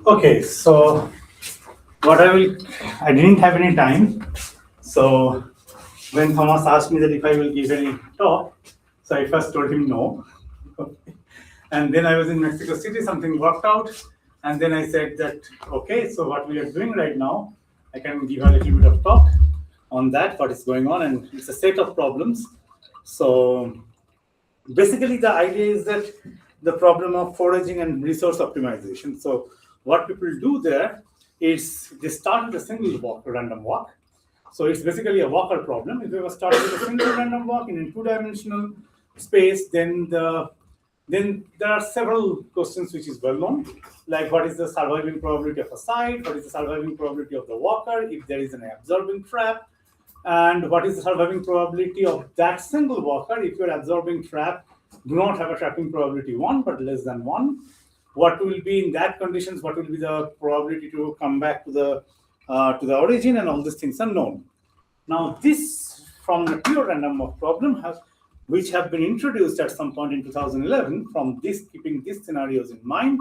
Okay, so I didn't have any time. So when Thomas asked me that if I will give any talk, so I first told him no. And then I was in Mexico City, something worked out. And then I said that, okay, so what we are doing right now, I can give a little bit of talk on that, what is going on. And it's a set of problems. So basically the idea is that the problem of foraging and resource optimization. So what people do there is they start with a single walk, a random walk. So it's basically a walker problem. If you ever start with a single random walk in a two-dimensional space, then there are several questions which is well known, like what is the surviving probability of a site, what is the surviving probability of the walker if there is an absorbing trap, and what is the surviving probability of that single walker if your absorbing trap do not have a trapping probability 1 but less than 1. What will be in that conditions, what will be the probability to come back to the origin, and all these things are known. Now this from the pure random walk problem which have been introduced at some point in 2011 from this, keeping these scenarios in mind,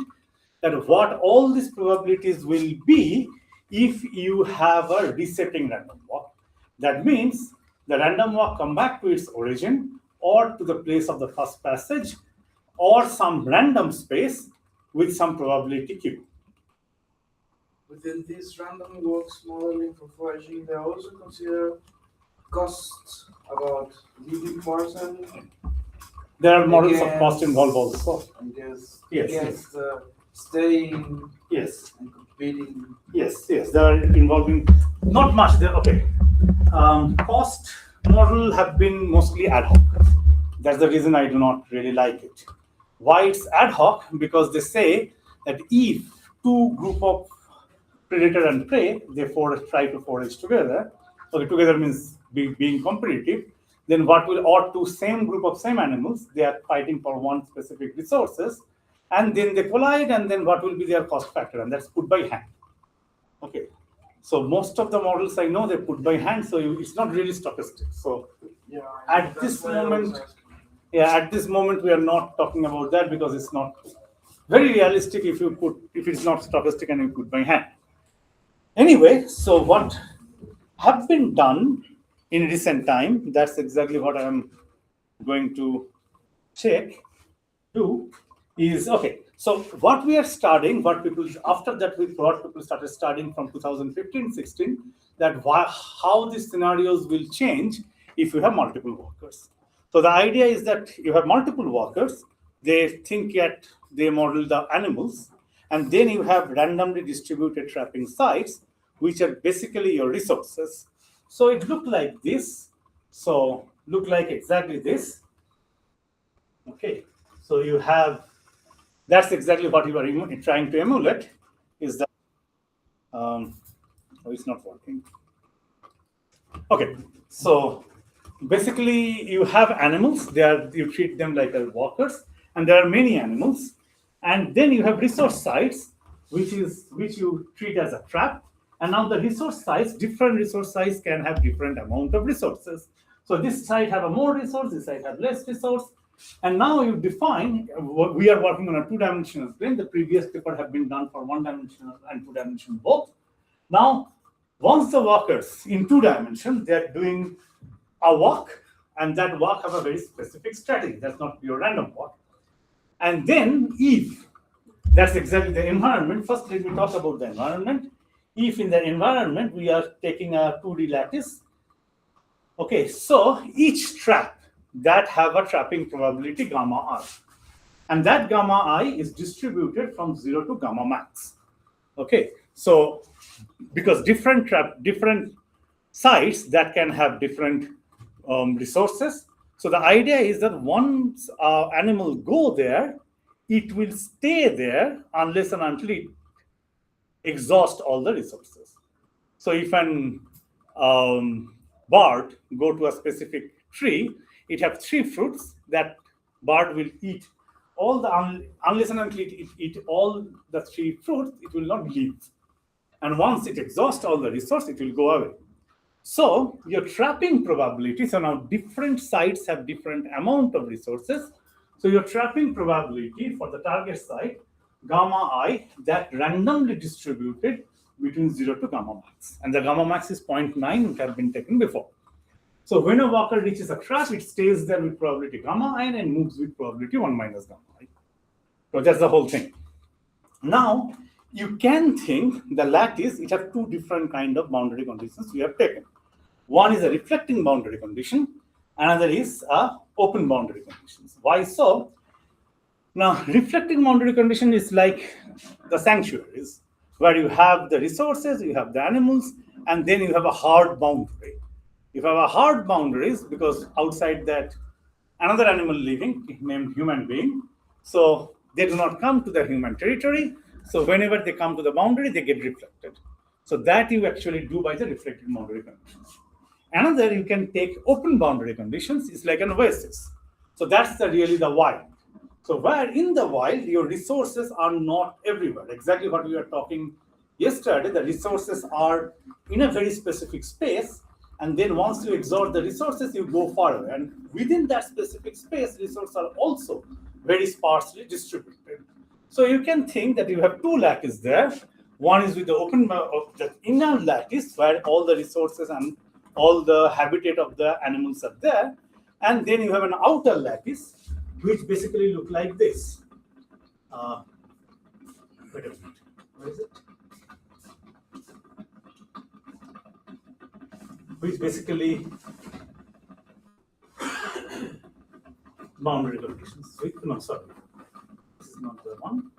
that what all these probabilities will be if you have a resetting random walk. That means the random walk come back to its origin or to the place of the first passage or some random space with some probability q. Within this random walks modeling for foraging, they also consider costs about leaving parcel. There are models of cost involved also. I guess. Yes. Staying. Yes. And competing. Yes. They are involving not much. Okay. Cost model have been mostly ad hoc. That's the reason I do not really like it. Why it's ad hoc? Because they say that if two group of predator and prey, they try to forage together. Okay, together means being competitive. Then what will, or two same group of same animals, they are fighting for one specific resources, and then they collide, and then what will be their cost factor, and that's put by hand. Okay, so most of the models I know they put by hand, so it's not really stochastic. So yeah, at this moment, we are not talking about that because it's not very realistic if it's not stochastic and you put by hand. Anyway, so what have been done in recent time, that's exactly what I am going to do is, okay, so what we are studying, after that people started studying from 2015-16, that how these scenarios will change if you have multiple walkers. So the idea is that you have multiple walkers, they model the animals, and then you have randomly distributed trapping sites, which are basically your resources. So it looked like this. So look like exactly this. Okay. So you have, that's exactly what you are trying to emulate, is that, it's not working. Okay. So basically you have animals, you treat them like walkers, and there are many animals. And then you have resource sites, which you treat as a trap. And now the resource size, different resource size can have different amount of resources. So this site have a more resource, this site have less resource. And now you define, we are working on a two-dimensional plane. The previous paper have been done for one-dimensional and two-dimensional both. Now, once the walkers in two dimensions, they are doing a walk, and that walk have a very specific strategy. That's not pure random walk. And then if that's exactly the environment, first let me talk about the environment. If in the environment we are taking a 2D lattice, okay, so each trap that have a trapping probability gamma I, and that gamma I is distributed from 0 to gamma max. Okay, so because different sites that can have different resources. So the idea is that once animal go there, it will stay there unless and until it exhaust all the resources. So if an bird go to a specific tree, it have 3 fruits, that bird will eat all the, unless and until it eat all the 3 fruits, it will not leave. And once it exhausts all the resource, it will go away. So your trapping probability, so now different sites have different amount of resources. So your trapping probability for the target site, gamma I, that randomly distributed between 0 to gamma max. And the gamma max is 0.9, which have been taken before. So when a walker reaches a trap, it stays there with probability gamma I and moves with probability 1 minus gamma I. So that's the whole thing. Now, you can think the lattice, it has two different kind of boundary conditions we have taken. One is a reflecting boundary condition, another is a open boundary conditions. Why so? Now, reflecting boundary condition is like the sanctuaries, where you have the resources, you have the animals, and then you have a hard boundary. If you have a hard boundaries, because outside that another animal living named human being, so they do not come to the human territory. So whenever they come to the boundary, they get reflected. So that you actually do by the reflecting boundary conditions. Another, you can take open boundary conditions, is like an oasis. So that's really the wild. So where in the wild, your resources are not everywhere. Exactly what we were talking yesterday, the resources are in a very specific space. And then once you exhaust the resources, you go far away. And within that specific space, resources are also very sparsely distributed. So you can think that you have two lattices there. One is with the open, the inner lattice, where all the resources and all the habitat of the animals are there. And then you have an outer lattice, which basically look like this. Wait a minute, where is it? Which basically boundary conditions. No, sorry, this is not the one.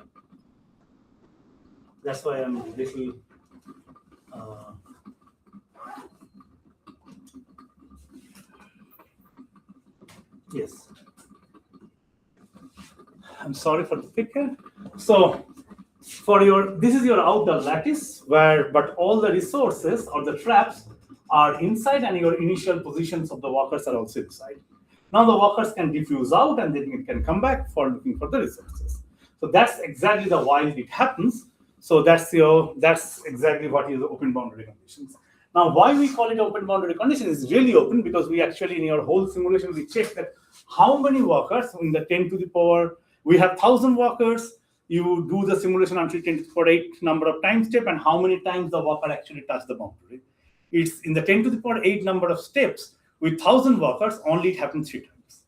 That's why I'm a little yes. I'm sorry for the picture. So for your, this is your outer lattice, where but all the resources or the traps are inside, and your initial positions of the walkers are also inside. Now the walkers can diffuse out, and then it can come back for looking for the resources. So that's exactly the while it happens. So that's exactly what is the open boundary conditions. Now, why we call it open boundary condition is really open, because we actually in your whole simulation we check that how many walkers in the 10 to the power, we have 1,000 walkers. You do the simulation until 10 to the power 8 number of time step, and how many times the walker actually touch the boundary. It's in the 10 to the power 8 number of steps with 1,000 walkers, only it happens 3 times.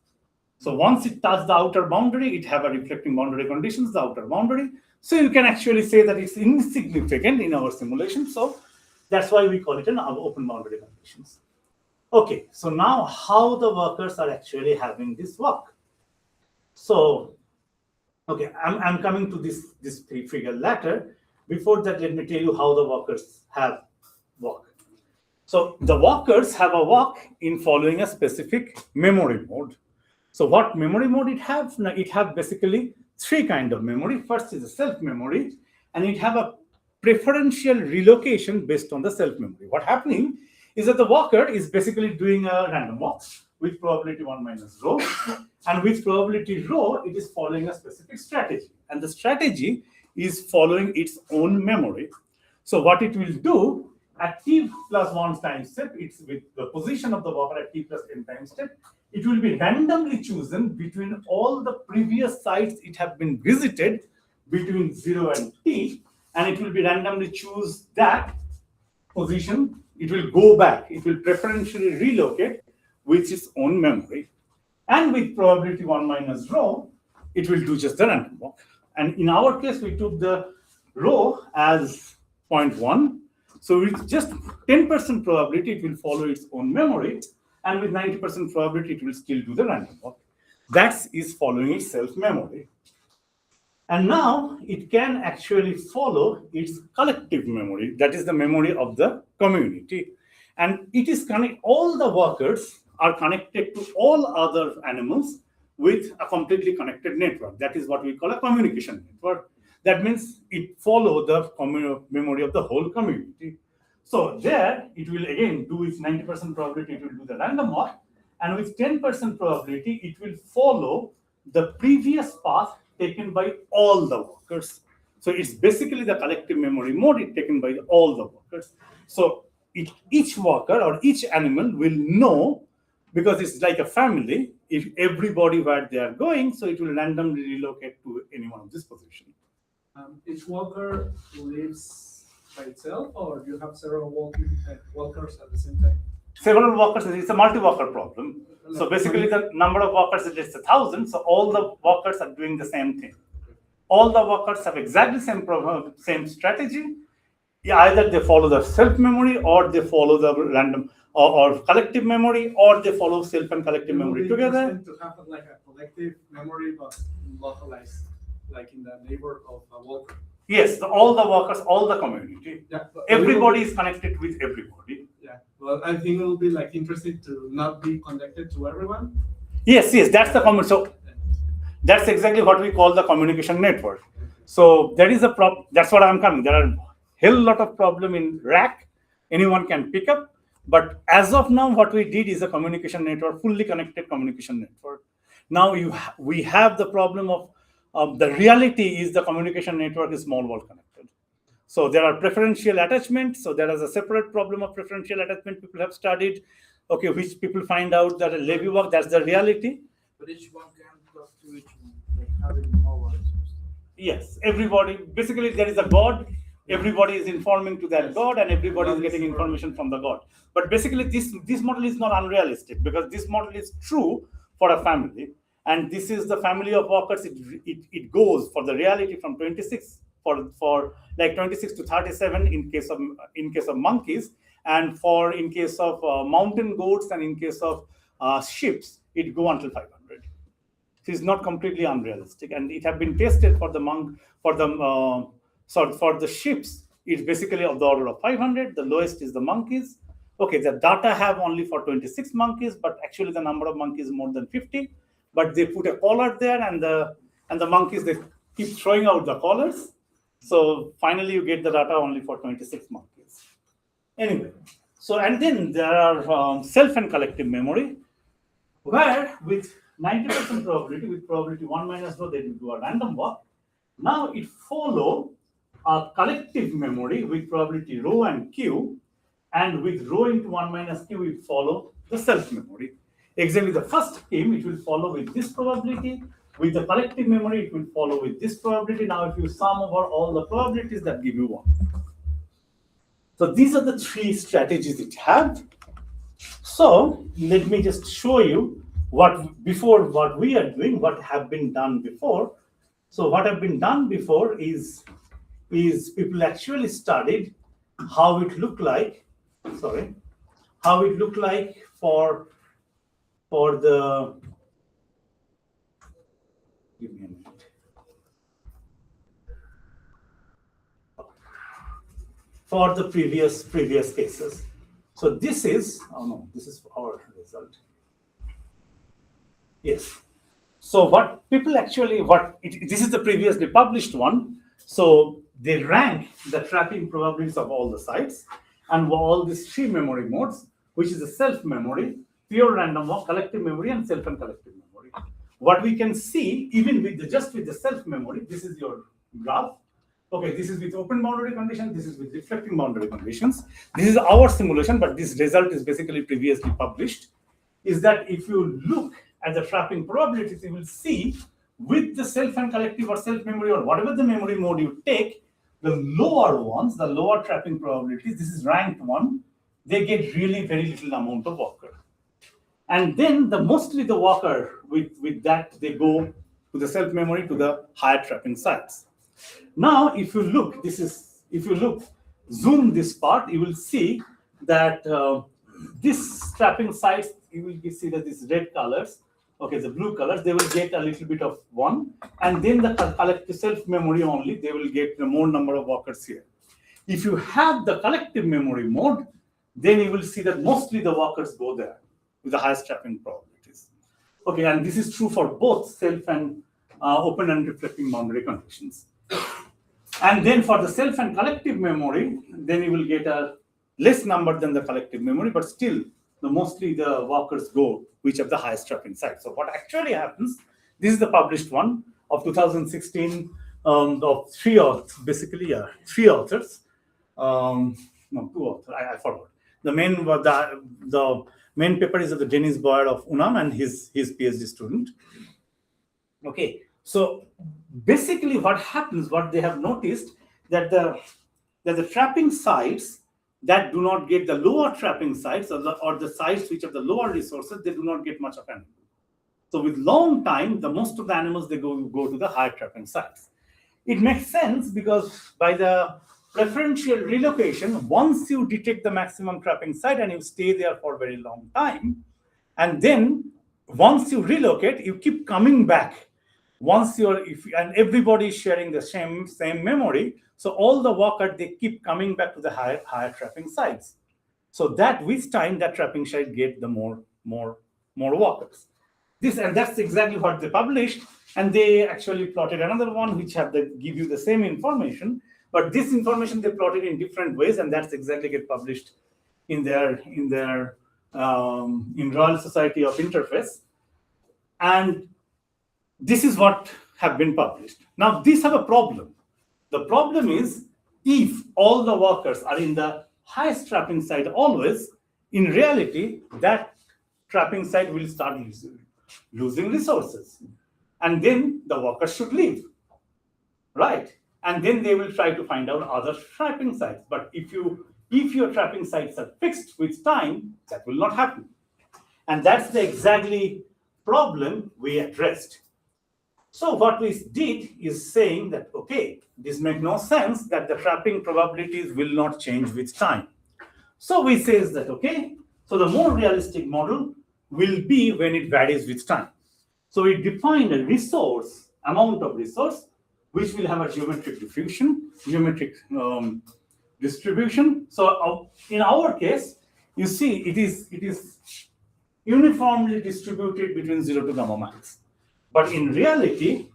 So once it touches the outer boundary, it have a reflecting boundary conditions, the outer boundary. So you can actually say that it's insignificant in our simulation. So that's why we call it an open boundary conditions. Okay, so now how the workers are actually having this work. So, okay, I'm coming to this figure later. Before that, let me tell you how the workers have work. So the walkers have a walk in following a specific memory mode. So what memory mode it have? Now it have basically three kind of memory. First is a self memory, and it have a preferential relocation based on the self memory. What happening is that the walker is basically doing a random walk with probability 1 minus rho, and with probability rho, it is following a specific strategy, and the strategy is following its own memory. So what it will do at t plus 1 time step, it's with the position of the walker at t plus n time step, it will be randomly chosen between all the previous sites it have been visited between 0 and t, and it will be randomly choose that position. It will go back, it will preferentially relocate with its own memory. And with probability 1 minus rho, it will do just the random walk. And in our case, we took the rho as 0.1. So with just 10% probability, it will follow its own memory. And with 90% probability, it will still do the random walk. That is following its self-memory. And now it can actually follow its collective memory. That is the memory of the community. And it is all the workers are connected to all other animals with a completely connected network. That is what we call a communication network. That means it follows the memory of the whole community. So there, it will again do with 90% probability, it will do the random walk. And with 10% probability, it will follow the previous path taken by all the workers. So it's basically the collective memory mode taken by all the workers. So each worker or each animal will know because it's like a family. If everybody where they are going, so it will randomly relocate to any one of this position. Each walker lives by itself, or you have several walkers at the same time? Several walkers, it's a multi-walker problem. So basically the number of walkers is 1,000, so all the walkers are doing the same thing. All the walkers have exactly same strategy. Yeah, either they follow the self memory, or they follow the random or collective memory, or they follow self and collective memory together. To have like a collective memory, but localized, like in the neighbor of a walker. Yes, all the workers, all the community. Yeah, everybody is connected with everybody. Yeah, well, I think it will be like interesting to not be connected to everyone. Yes, that's the common. So that's exactly what we call the communication network. So there is a problem. That's what I'm coming. There are hell lot of problem in rack. Anyone can pick up. But as of now, what we did is a communication network, fully connected communication network. Now we have the problem of the reality is the communication network is small world connected. So there are preferential attachments. So there is a separate problem of preferential attachment people have studied. Okay, which people find out that a Levy work, that's the reality. But each one can talk to each one, like having more. Yes, everybody, basically there is a God, everybody is informing to that God, and everybody is getting information from the God. But basically this model is not unrealistic, because this model is true for a family. And this is the family of workers. It goes for the reality from 26 for like 26 to 37 in case of monkeys, and in case of mountain goats, and in case of sheep, it go until 500. It is not completely unrealistic, and it have been tested for the sheep. It's basically of the order of 500. The lowest is the monkeys. Okay, the data have only for 26 monkeys, but actually the number of monkeys is more than 50. But they put a collar there, and the monkeys, they keep throwing out the collars. So finally you get the data only for 26 monkeys. Anyway, so and then there are self and collective memory, where with 90% probability, with probability 1 minus rho, they will do a random walk. Now it follow a collective memory with probability rho and q, and with rho into 1 minus q, it follow the self memory. Exactly the first scheme, it will follow with this probability. With the collective memory, it will follow with this probability. Now, if you sum over all the probabilities, that give you 1. So these are the 3 strategies it have. So let me just show you what we are doing, what have been done before. So what have been done before is people actually studied how it looked like. How it looked like for the, give me a minute. For the previous cases. So this is, this is our result. Yes. So what people actually, this is the previously published one. So they rank the trapping probabilities of all the sites and all these 3 memory modes, which is the self memory, pure random walk, collective memory, and self and collective memory. What we can see, even with just with the self memory, this is your graph. Okay, this is with open boundary conditions, this is with reflecting boundary conditions. This is our simulation, but this result is basically previously published. Is that if you look at the trapping probabilities, you will see with the self and collective or self memory or whatever the memory mode you take, the lower ones, the lower trapping probabilities, this is ranked one, they get really very little amount of walker. And then mostly the walker, with that, they go to the self memory to the higher trapping sites. Now, if you look, zoom this part, you will see that this trapping sites, you will see that these red colors, okay, the blue colors, they will get a little bit of 1, and then the collective self memory only, they will get the more number of walkers here. If you have the collective memory mode, then you will see that mostly the walkers go there with the highest trapping probabilities. Okay, and this is true for both self and open and reflecting boundary conditions. And then for the self and collective memory, then you will get a less number than the collective memory, but still mostly the walkers go which have the highest trapping sites. So what actually happens, this is the published one of 2016 of 3 authors, basically, 3 authors. No, 2 authors, I forgot. The main, the Main paper is of the Dennis Boyer of UNAM and his PhD student. Okay, so basically what happens, what they have noticed, that the trapping sites that do not get the lower trapping sites, or the sites which have the lower resources, they do not get much of anything. So with long time, the most of the animals, they go to the higher trapping sites. It makes sense because by the preferential relocation, once you detect the maximum trapping site and you stay there for a very long time, and then once you relocate, you keep coming back. Once and everybody is sharing the same memory, so all the walkers, they keep coming back to the higher trapping sites. So that with time, that trapping site get the more walkers. And that's exactly what they published, and they actually plotted another one which give you the same information, but this information they plotted in different ways, and that's exactly get published in Royal Society of Interface, and this is what have been published. Now these have a problem. The problem is, if all the workers are in the highest trapping site always, in reality that trapping site will start losing resources, and then the workers should leave, right? And then they will try to find out other trapping sites. But if your trapping sites are fixed with time, that will not happen. And that's the exactly problem we addressed. So what we did is saying that, okay, this makes no sense that the trapping probabilities will not change with time. So we says that, okay, so the more realistic model will be when it varies with time. So we define a resource, amount of resource, which will have a geometric distribution. So in our case, you see it is uniformly distributed between 0 to gamma max. But in reality,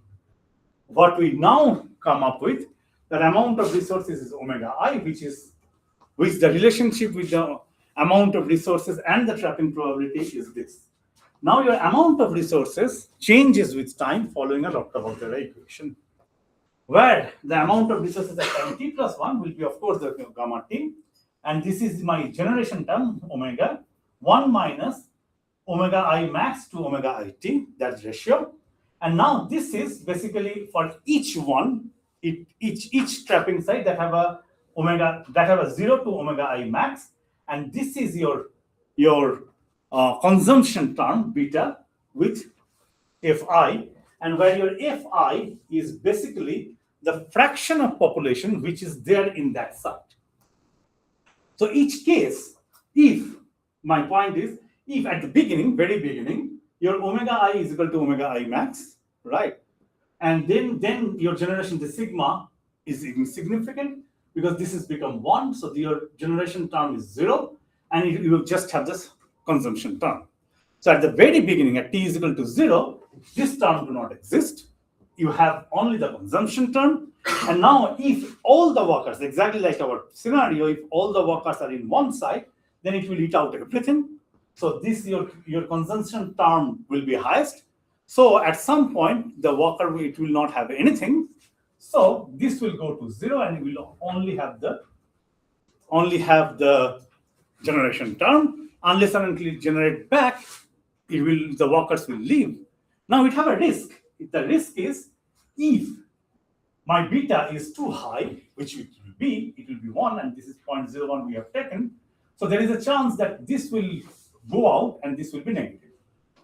what we now come up with, that amount of resources is omega I, which the relationship with the amount of resources and the trapping probability is this. Now your amount of resources changes with time following a Lotka-Volterra equation, where the amount of resources at time t plus 1 will be, of course, the gamma t, and this is my generation term, omega 1 minus omega I max to omega I t, that's ratio. And now this is basically for each one, each trapping site that have a 0 to omega I max, and this is your consumption term beta with fi, and where your fi is basically the fraction of population which is there in that site. So each case, my point is, if at the beginning, very beginning, your omega I is equal to omega I max, right? And then your generation, the sigma, is insignificant because this has become 1, so your generation term is 0, and you will just have this consumption term. So at the very beginning, at t is equal to 0, this term do not exist. You have only the consumption term. And now if all the workers, exactly like our scenario, if all the workers are in one site, then it will eat out everything. So this your consumption term will be highest. So at some point, the worker it will not have anything. So this will go to 0, and it will only have the generation term. Unless and until it generate back, the workers will leave. Now it have a risk. The risk is, if my beta is too high, which it will be 1, and this is 0.01 we have taken. So there is a chance that this will go out and this will be negative.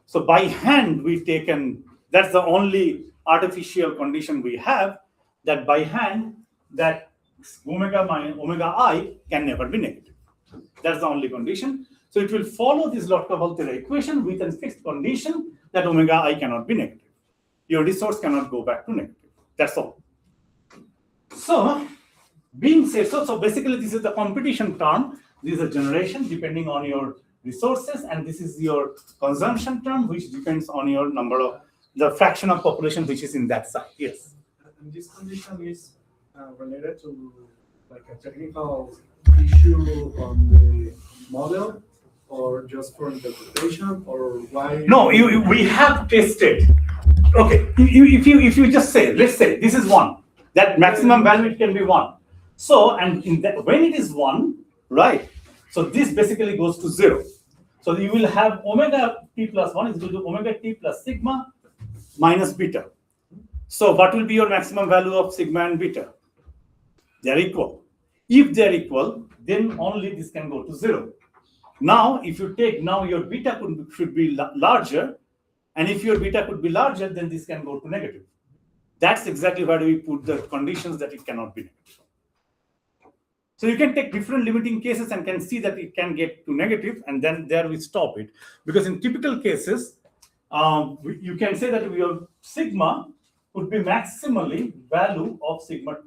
So by hand we've taken, that's the only artificial condition we have, that by hand that omega I can never be negative. That's the only condition. So it will follow this Lotka-Volterra equation with a fixed condition that omega I cannot be negative. Your resource cannot go back to negative. That's all. So being said, so basically this is the competition term. This is a generation depending on your resources, and this is your consumption term, which depends on your number of the fraction of population which is in that site. Yes. And this condition is related to like a technical issue on the model, or just for interpretation, or why? No, we have tested. Okay, if you just say, let's say this is 1, that maximum value it can be 1. So, and in that, when it is 1, right? So this basically goes to 0. So you will have omega t plus 1 is equal to omega t plus sigma minus beta. So what will be your maximum value of sigma and beta? They are equal. If they are equal, then only this can go to 0. Now, if you take now your beta should be larger, and if your beta could be larger, then this can go to negative. That's exactly where we put the conditions that it cannot be negative. So you can take different limiting cases and can see that it can get to negative, and then there we stop it. Because in typical cases, you can say that your sigma would be maximally value of sigma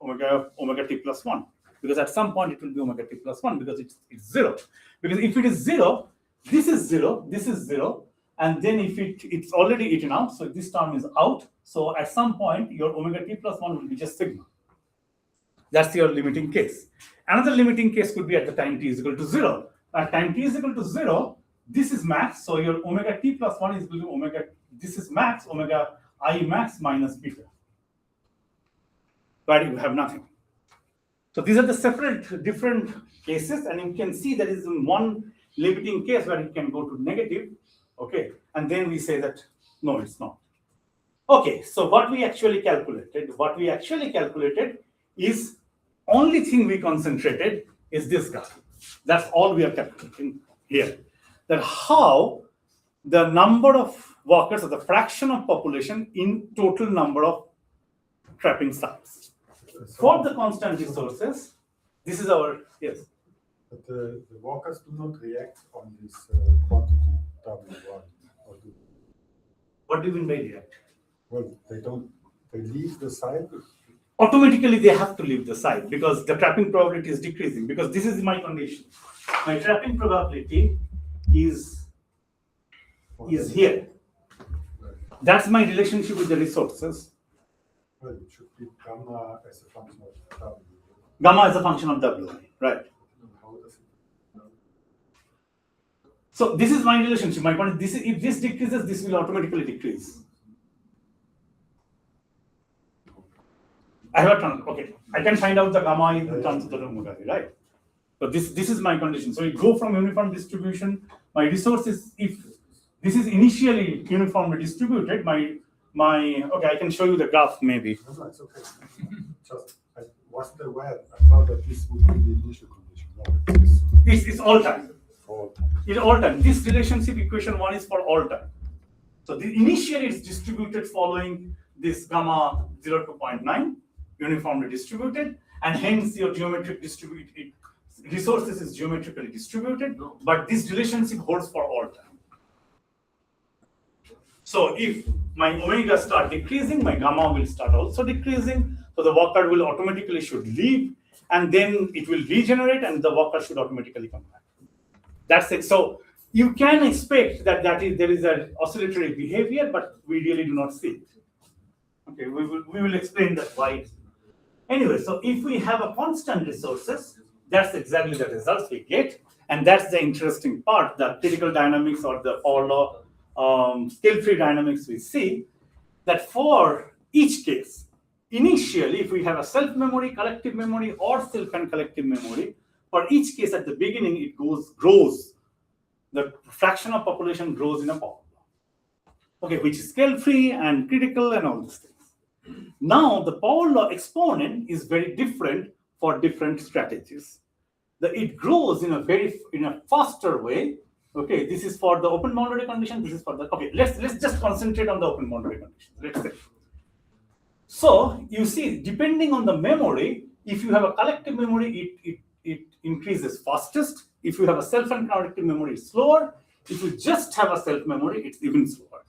omega t plus 1. Because at some point it will be omega t plus 1 because it's 0. Because if it is 0, this is 0, this is 0, and then if it's already eaten out, so this term is out. So at some point your omega t plus 1 will be just sigma. That's your limiting case. Another limiting case could be at the time t is equal to 0. At time t is equal to 0, this is max, so your omega t plus 1 is equal to omega, this is max, omega I max minus beta. But you have nothing. So these are the separate different cases, and you can see there is one limiting case where it can go to negative, okay, and then we say that no, it's not. Okay, so what we actually calculated is only thing we concentrated is this guy. That's all we are calculating here. That how the number of workers or the fraction of population in total number of trapping sites. For the constant resources, this is our, yes. But the workers do not react on this quantity W1. Or do, What do you mean by react? well, they leave the site. Automatically they have to leave the site because the trapping probability is decreasing, because this is my condition. My trapping probability is here. That's my relationship with the resources. Well, it should be gamma as a function of W. Gamma is a function of W, right? How does it? So this is my relationship. My point is, if this decreases, this will automatically decrease. I have a term. Okay, I can find out the gamma in terms of the omega, right? So this is my condition. So we go from uniform distribution. My resources, if this is initially uniformly distributed, my okay, I can show you the graph maybe. No, it's okay. Just I wasn't aware. I thought that this would be the initial condition. No, It's all time. all time. It's all time. This relationship equation 1 is for all time. So initially it's distributed following this gamma 0 to 0.9, uniformly distributed, and hence your geometric distributed resources is geometrically distributed, but this relationship holds for all time. So if my omega start decreasing, my gamma will start also decreasing. So the worker will automatically should leave, and then it will regenerate, and the worker should automatically come back. That's it. So you can expect that there is an oscillatory behavior, but we really do not see it. Okay, we will explain that why. Anyway, so if we have a constant resources, that's exactly the results we get, and that's the interesting part, the critical dynamics or the power law scale-free dynamics we see, that for each case, initially, if we have a self-memory, collective memory, or self and collective memory, for each case at the beginning, it grows. The fraction of population grows in a power law. Okay, which is scale-free and critical and all these things. Now, the power law exponent is very different for different strategies. It grows in a faster way. Okay, this is for the open boundary condition. This is for the, okay, let's just concentrate on the open boundary condition. Let's say. So you see, depending on the memory, if you have a collective memory, it increases fastest. If you have a self and collective memory, it's slower. If you just have a self memory, it's even slower.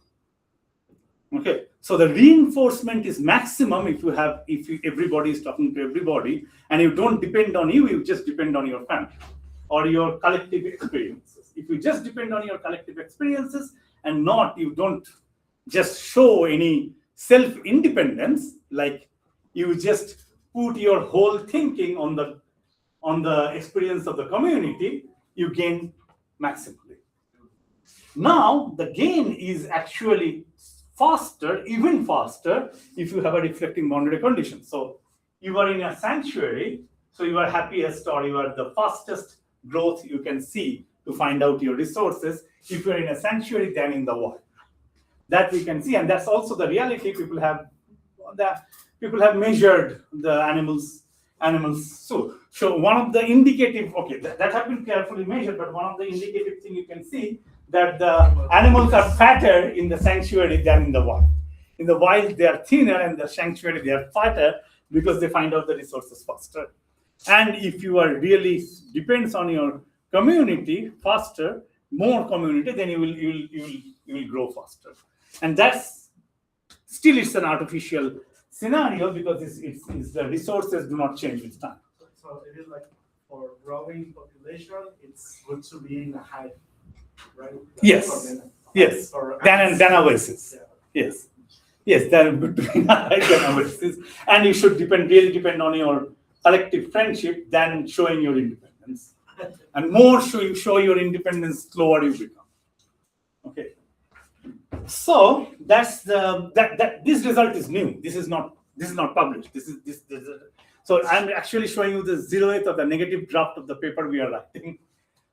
Okay, so the reinforcement is maximum if everybody is talking to everybody, and you don't depend on you just depend on your family or your collective experiences. If you just depend on your collective experiences and you don't just show any self-independence, like you just put your whole thinking on the experience of the community, you gain maximally. Now, the gain is actually faster, even faster, if you have a reflecting boundary condition. So you are in a sanctuary, so you are happiest or you are the fastest growth you can see to find out your resources if you're in a sanctuary than in the wild. That we can see, and that's also the reality. People have measured the animals. So one of the indicative, okay, that have been carefully measured, but one of the indicative thing you can see that the animals are fatter in the sanctuary than in the wild. In the wild, they are thinner, and the sanctuary, they are fatter because they find out the resources faster. And if you are really depends on your community faster, more community, then you will grow faster. And that's still it's an artificial scenario because it's the resources do not change with time. So it is like for growing population, it's good to be in a hive, right? Yes. Yes. Than oasis. Yeah. Yes, they're between than oasis. And you should really depend on your collective friendship than showing your independence. And more you show your independence, slower you become. Okay. So that's this result is new. This is not published. So I'm actually showing you the 0th or the negative draft of the paper we are writing.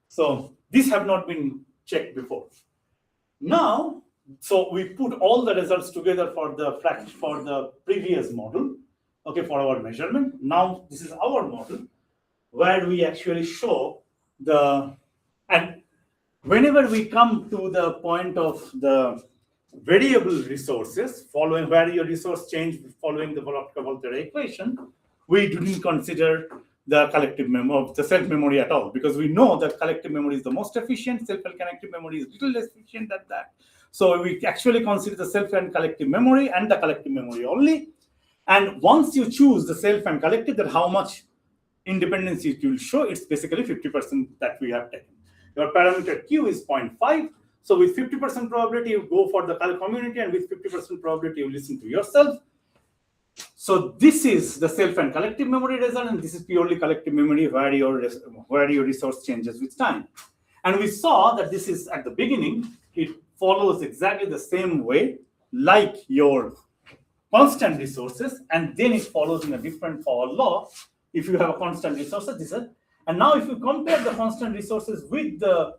So these have not been checked before. Now, so we put all the results together for the previous model, okay, for our measurement. Now this is our model where we actually show and whenever we come to the point of the variable resources, following where your resource change following the Volta equation, we didn't consider the collective memory, the self memory at all, because we know that collective memory is the most efficient, self and connected memory is little less efficient than that. So we actually consider the self and collective memory and the collective memory only. And once you choose the self and collective, then how much independence it will show, it's basically 50% that we have taken. Your parameter Q is 0.5. So with 50% probability, you go for the community, and with 50% probability, you listen to yourself. So this is the self and collective memory result, and this is purely collective memory where your resource changes with time. And we saw that this is at the beginning, it follows exactly the same way like your constant resources, and then it follows in a different power law. If you have a constant resources, this is, and now if you compare the constant resources with the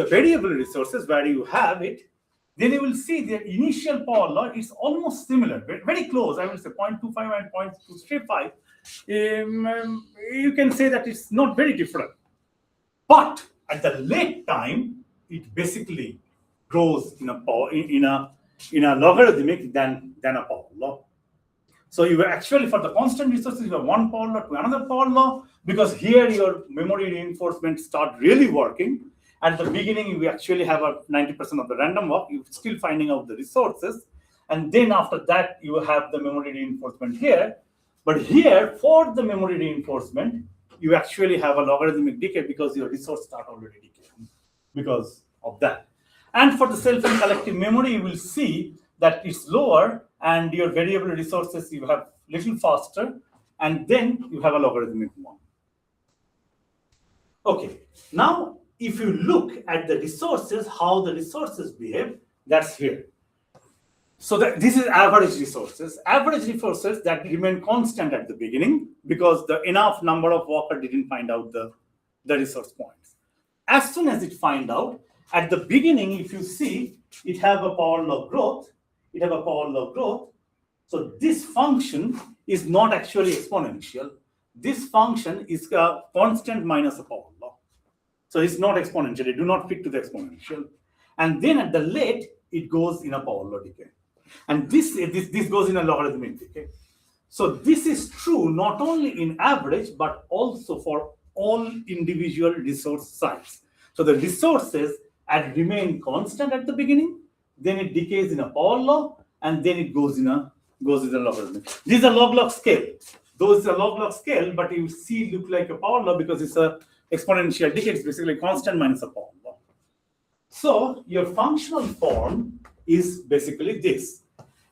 variable resources where you have it, then you will see the initial power law is almost similar, very close. I will say 0.25 and 0.235. You can say that it's not very different. But at the late time, it basically grows in a logarithmic than a power law. So you actually, for the constant resources, you have one power law to another power law, because here your memory reinforcement start really working. At the beginning, we actually have a 90% of the random walk. You're still finding out the resources. And then after that, you have the memory reinforcement here. But here, for the memory reinforcement, you actually have a logarithmic decay because your resource start already decaying because of that. And for the self and collective memory, you will see that it's lower, and your variable resources you have little faster, and then you have a logarithmic one. Okay, now if you look at the resources, how the resources behave, that's here. So this is average resources. Average resources that remain constant at the beginning because the enough number of workers didn't find out the resource points. As soon as it find out, at the beginning, if you see, it have a power law growth. So this function is not actually exponential. This function is a constant minus a power law. So it's not exponential. It do not fit to the exponential. And then at the late, it goes in a power law decay. And this goes in a logarithmic decay. So this is true not only in average, but also for all individual resource size. So the resources remain constant at the beginning, then it decays in a power law, and then it goes in a logarithmic. This is a log-log scale. Those are log-log scale, but you see look like a power law because it's a exponential decay. It's basically constant minus a power law. So your functional form is basically this.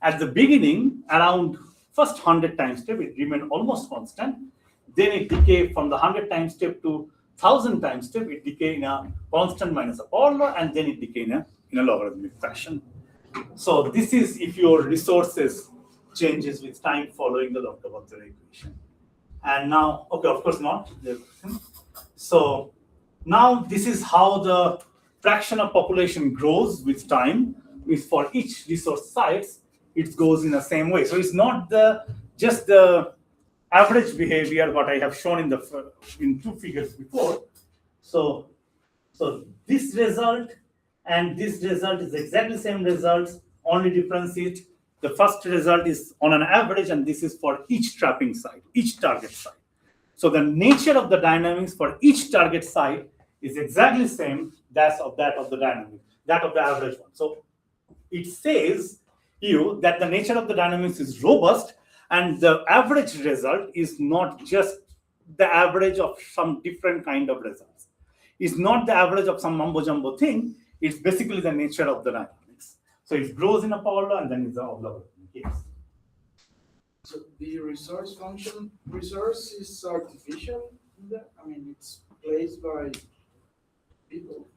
At the beginning, around first 100 time step, it remained almost constant. Then it decay from the 100 time step to 1000 time step. It decay in a constant minus a power law, and then it decay in a logarithmic fashion. So this is if your resources changes with time following the Volta equation. And now, okay, of course not. So Now this is how the fraction of population grows with time. Is for each resource sites, it goes in the same way. So it's not just the average behavior what I have shown in two figures before. So this result and this result is exactly the same results. Only difference is the first result is on an average, and this is for each trapping site, each target site. So the nature of the dynamics for each target site is exactly same as of that of the dynamic, that of the average one. So it says you that the nature of the dynamics is robust, and the average result is not just the average of some different kind of results. It's not the average of some mumbo jumbo thing. It's basically the nature of the dynamics. So it grows in a power law and then it's a logarithmic case. So the resource is artificial? I mean, it's placed by people?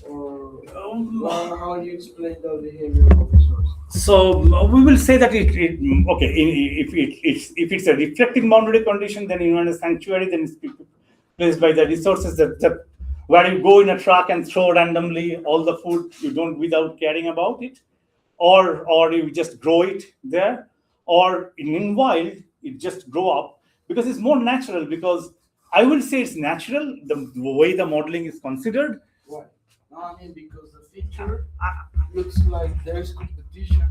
Or how do you explain the behavior of resource? So we will say that if it's a reflecting boundary condition, then you want a sanctuary, then it's placed by the resources that where you go in a truck and throw randomly all the food you don't without caring about it, or you just grow it there, or in wild it just grow up because it's more natural. Because I will say it's natural the way the modeling is considered. Why? No, I mean because the feature looks like there's competition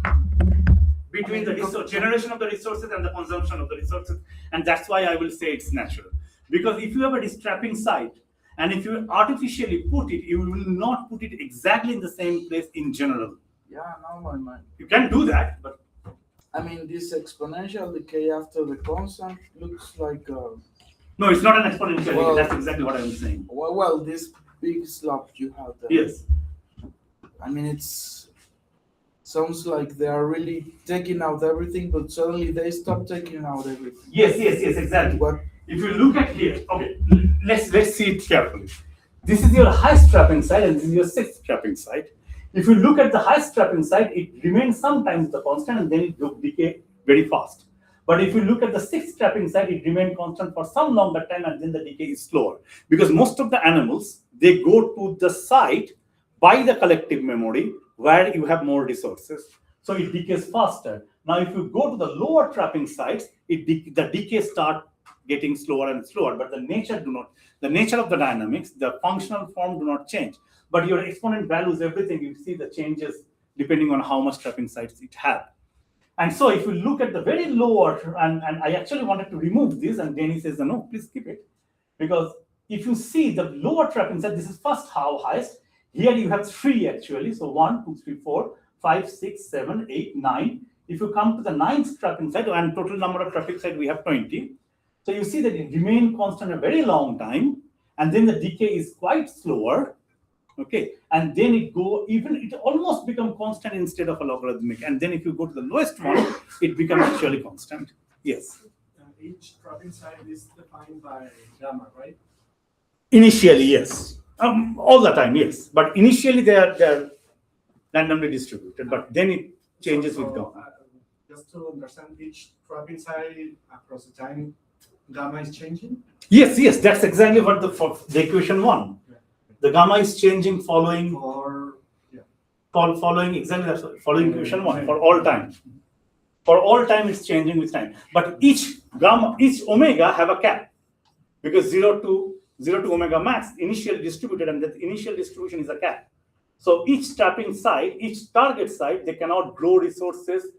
Between the generation of the resources and the consumption of the resources, and that's why I will say it's natural. Because if you have a trapping site, and if you artificially put it, you will not put it exactly in the same place in general. Yeah, no, my mind. You can do that, but I mean, this exponential decay after the constant looks like no, it's not an exponential. Well, that's exactly what I'm saying. well, this big slab you have there. Yes. I mean, sounds like they are really taking out everything, but suddenly they stop taking out everything. Yes, exactly. What? If you look at here, okay, let's see it carefully. This is your highest trapping site, and this is your sixth trapping site. If you look at the highest trapping site, it remains sometimes the constant, and then it will decay very fast. But if you look at the sixth trapping site, it remains constant for some longer time, and then the decay is slower. Because most of the animals, they go to the site by the collective memory where you have more resources. So it decays faster. Now, if you go to the lower trapping sites, the decay starts getting slower and slower, but the nature of the dynamics, the functional form do not change. But your exponent values everything, you see the changes depending on how much trapping sites it has. And so if you look at the very lower, and I actually wanted to remove this, and Danny says, no, please keep it. Because if you see the lower trapping site, this is first highest. Here you have 3 actually. So 1, 2, 3, 4, 5, 6, 7, 8, 9. If you come to the 9th trapping site, and total number of trapping sites we have 20. So you see that it remains constant a very long time, and then the decay is quite slower. Okay, and then it almost become constant instead of a logarithmic. And then if you go to the lowest one, it becomes actually constant. Yes. Each trapping site is defined by gamma, right? Initially, yes. All the time, yes. But initially they are randomly distributed, but then it changes with gamma. Just to understand, each trapping site across the time, gamma is changing? Yes, that's exactly what the equation 1. The gamma is changing following exactly following equation 1 for all time. For all time, it's changing with time. But each omega have a cap, because 0 to omega max initially distributed, and that initial distribution is a cap. So each trapping site, each target site, they cannot grow resources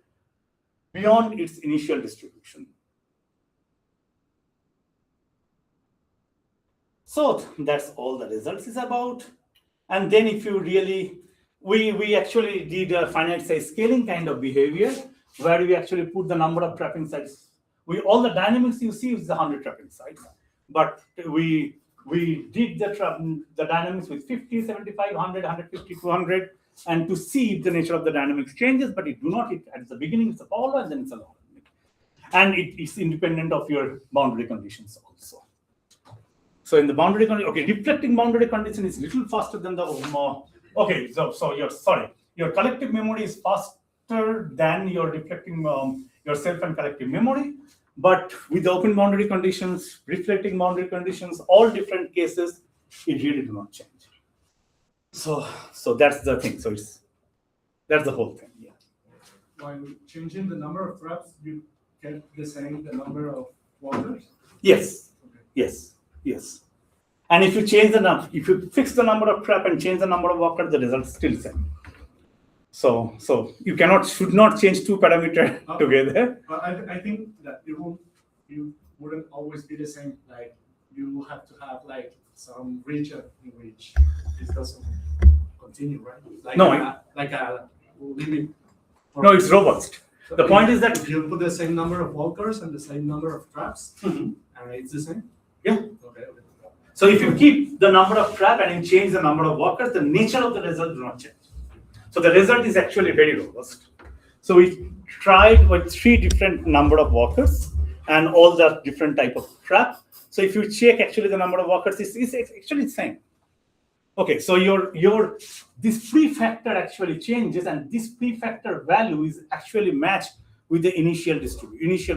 beyond its initial distribution. So that's all the results is about. And then if you really, we actually did a finite size scaling kind of behavior, where we actually put the number of trapping sites. All the dynamics you see is the 100 trapping sites, but we did the dynamics with 50, 75, 100, 150, 200, and to see if the nature of the dynamics changes, but it do not. At the beginning it's a power law, and then it's a logarithmic, and it's independent of your boundary conditions also. So in the boundary condition, reflecting boundary condition is little faster than the your collective memory is faster than your reflecting your self and collective memory. But with the open boundary conditions, reflecting boundary conditions, all different cases, it really do not change. So that's the thing. So that's the whole thing. Yeah. While changing the number of traps, you get the number of walkers? Yes. Okay. Yes. Yes. And if you change the number, if you fix the number of trap and change the number of walkers, the result is still same. So you should not change two parameters together. But I think that you wouldn't always be the same. Like you have to have like some region in which this doesn't continue, right? Like No, like a limit. No, it's robust. The point is that if you put the same number of walkers and the same number of traps, Mhm. and it's the same. Yeah. Okay. So if you keep the number of trap and you change the number of walkers, the nature of the result do not change. So the result is actually very robust. So we tried with 3 different number of walkers and all the different type of trap. So if you check actually the number of walkers is actually the same. Okay, so your this prefactor actually changes, and this prefactor value is actually matched with the initial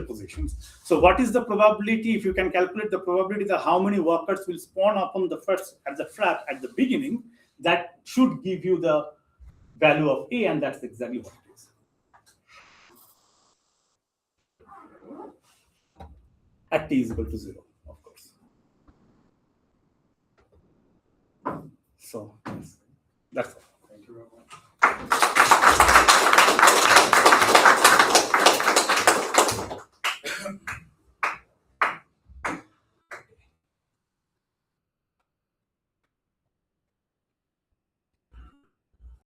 positions. So what is the probability? If you can calculate the probability that how many walkers will spawn upon the first at the trap at the beginning, that should give you the value of A, and that's exactly what it is. At t is equal to 0, of course. So yes, that's all. Thank you very much.